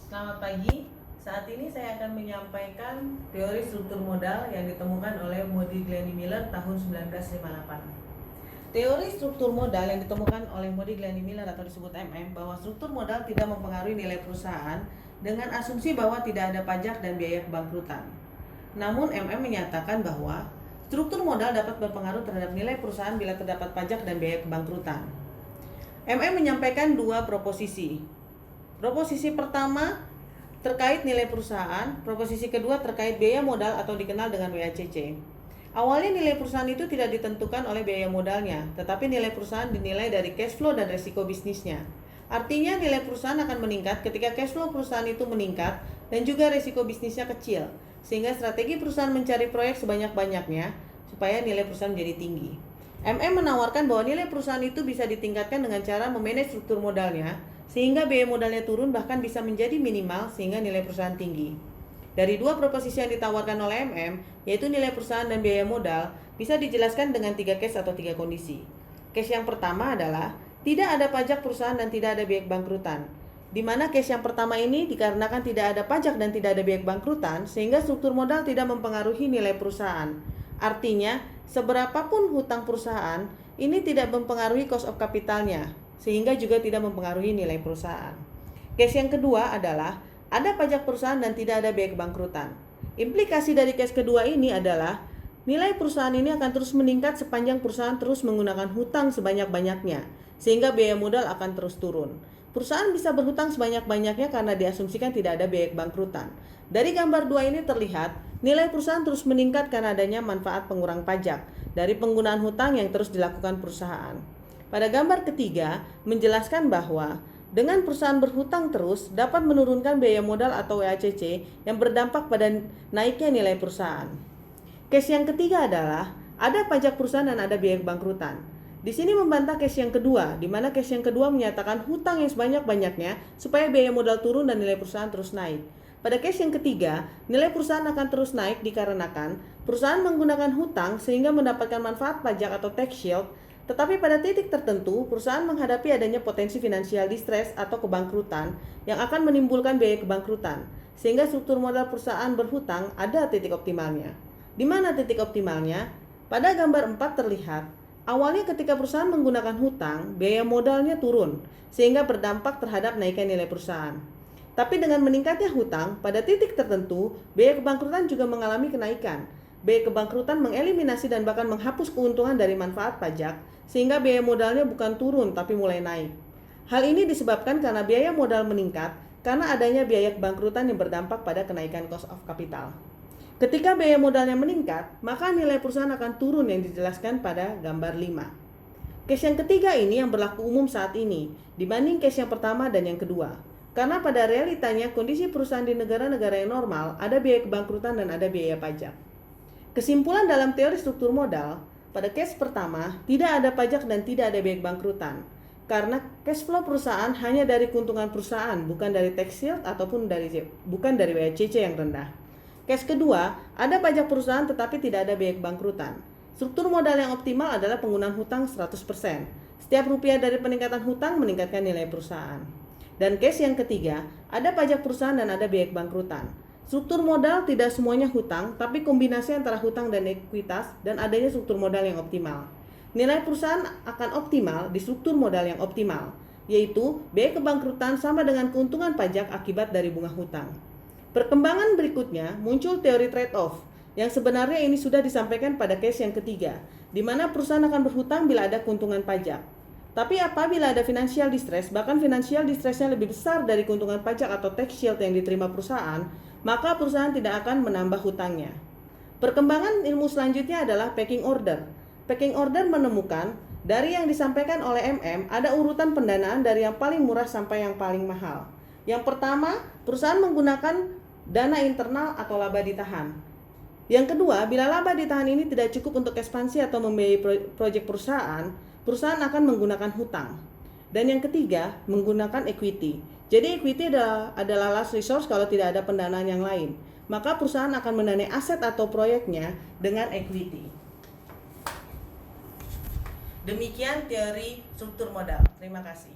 Selamat pagi. Saat ini saya akan menyampaikan teori struktur modal yang ditemukan oleh Modigliani Miller tahun 1958. Teori struktur modal yang ditemukan oleh Modigliani Miller atau disebut MM bahwa struktur modal tidak mempengaruhi nilai perusahaan dengan asumsi bahwa tidak ada pajak dan biaya kebangkrutan. Namun MM menyatakan bahwa struktur modal dapat berpengaruh terhadap nilai perusahaan bila terdapat pajak dan biaya kebangkrutan. MM menyampaikan dua proposisi. Proposisi pertama terkait nilai perusahaan, proposisi kedua terkait biaya modal atau dikenal dengan WACC. Awalnya nilai perusahaan itu tidak ditentukan oleh biaya modalnya, tetapi nilai perusahaan dinilai dari cash flow dan resiko bisnisnya. Artinya nilai perusahaan akan meningkat ketika cash flow perusahaan itu meningkat dan juga resiko bisnisnya kecil, sehingga strategi perusahaan mencari proyek sebanyak-banyaknya supaya nilai perusahaan menjadi tinggi. MM menawarkan bahwa nilai perusahaan itu bisa ditingkatkan dengan cara memanage struktur modalnya, sehingga biaya modalnya turun bahkan bisa menjadi minimal sehingga nilai perusahaan tinggi. Dari dua proposisi yang ditawarkan oleh MM, yaitu nilai perusahaan dan biaya modal, bisa dijelaskan dengan 3 case atau 3 kondisi. Case yang pertama adalah tidak ada pajak perusahaan dan tidak ada biaya bangkrutan. Di mana case yang pertama ini dikarenakan tidak ada pajak dan tidak ada biaya bangkrutan, sehingga struktur modal tidak mempengaruhi nilai perusahaan. Artinya, seberapapun hutang perusahaan, ini tidak mempengaruhi cost of capitalnya, sehingga juga tidak mempengaruhi nilai perusahaan. Case yang kedua adalah ada pajak perusahaan dan tidak ada biaya kebangkrutan. Implikasi dari case kedua ini adalah nilai perusahaan ini akan terus meningkat sepanjang perusahaan terus menggunakan hutang sebanyak-banyaknya, sehingga biaya modal akan terus turun. Perusahaan bisa berhutang sebanyak-banyaknya karena diasumsikan tidak ada biaya kebangkrutan. Dari gambar 2 ini terlihat nilai perusahaan terus meningkat karena adanya manfaat pengurang pajak dari penggunaan hutang yang terus dilakukan perusahaan. Pada gambar ketiga, menjelaskan bahwa dengan perusahaan berhutang terus dapat menurunkan biaya modal atau WACC yang berdampak pada naiknya nilai perusahaan. Case yang ketiga adalah ada pajak perusahaan dan ada biaya kebangkrutan. Di sini membantah case yang kedua, di mana case yang kedua menyatakan hutang yang sebanyak-banyaknya supaya biaya modal turun dan nilai perusahaan terus naik. Pada case yang ketiga, nilai perusahaan akan terus naik dikarenakan perusahaan menggunakan hutang sehingga mendapatkan manfaat pajak atau tax shield. Tetapi pada titik tertentu, perusahaan menghadapi adanya potensi finansial distress atau kebangkrutan yang akan menimbulkan biaya kebangkrutan, sehingga struktur modal perusahaan berhutang ada titik optimalnya. Di mana titik optimalnya? Pada gambar 4 terlihat, awalnya ketika perusahaan menggunakan hutang, biaya modalnya turun, sehingga berdampak terhadap naiknya nilai perusahaan. Tapi dengan meningkatnya hutang, pada titik tertentu, biaya kebangkrutan juga mengalami kenaikan. Biaya kebangkrutan mengeliminasi dan bahkan menghapus keuntungan dari manfaat pajak, sehingga biaya modalnya bukan turun tapi mulai naik. Hal ini disebabkan karena biaya modal meningkat karena adanya biaya kebangkrutan yang berdampak pada kenaikan cost of capital. Ketika biaya modalnya meningkat, maka nilai perusahaan akan turun yang dijelaskan pada gambar 5. Case yang ketiga ini yang berlaku umum saat ini dibanding case yang pertama dan yang kedua. Karena pada realitanya kondisi perusahaan di negara-negara yang normal ada biaya kebangkrutan dan ada biaya pajak. Kesimpulan dalam teori struktur modal, pada case pertama tidak ada pajak dan tidak ada biaya bangkrutan karena cash flow perusahaan hanya dari keuntungan perusahaan, bukan dari tax shield ataupun bukan dari WACC yang rendah. Case kedua, ada pajak perusahaan tetapi tidak ada biaya bangkrutan. Struktur modal yang optimal adalah penggunaan hutang 100%. Setiap rupiah dari peningkatan hutang meningkatkan nilai perusahaan. Dan case yang ketiga, ada pajak perusahaan dan ada biaya bangkrutan. Struktur modal tidak semuanya hutang, tapi kombinasi antara hutang dan ekuitas dan adanya struktur modal yang optimal. Nilai perusahaan akan optimal di struktur modal yang optimal, yaitu biaya kebangkrutan sama dengan keuntungan pajak akibat dari bunga hutang. Perkembangan berikutnya muncul teori trade-off, yang sebenarnya ini sudah disampaikan pada case yang ketiga, di mana perusahaan akan berhutang bila ada keuntungan pajak. Tapi apabila ada financial distress, bahkan financial distressnya lebih besar dari keuntungan pajak atau tax shield yang diterima perusahaan, maka perusahaan tidak akan menambah hutangnya. Perkembangan ilmu selanjutnya adalah pecking order. Pecking order menemukan dari yang disampaikan oleh MM ada urutan pendanaan dari yang paling murah sampai yang paling mahal. Yang pertama, perusahaan menggunakan dana internal atau laba ditahan. Yang kedua, bila laba ditahan ini tidak cukup untuk ekspansi atau membiayai proyek perusahaan, perusahaan akan menggunakan hutang. Dan yang ketiga, menggunakan equity. Jadi equity adalah last resource kalau tidak ada pendanaan yang lain. Maka perusahaan akan mendanai aset atau proyeknya dengan equity. Demikian teori struktur modal. Terima kasih.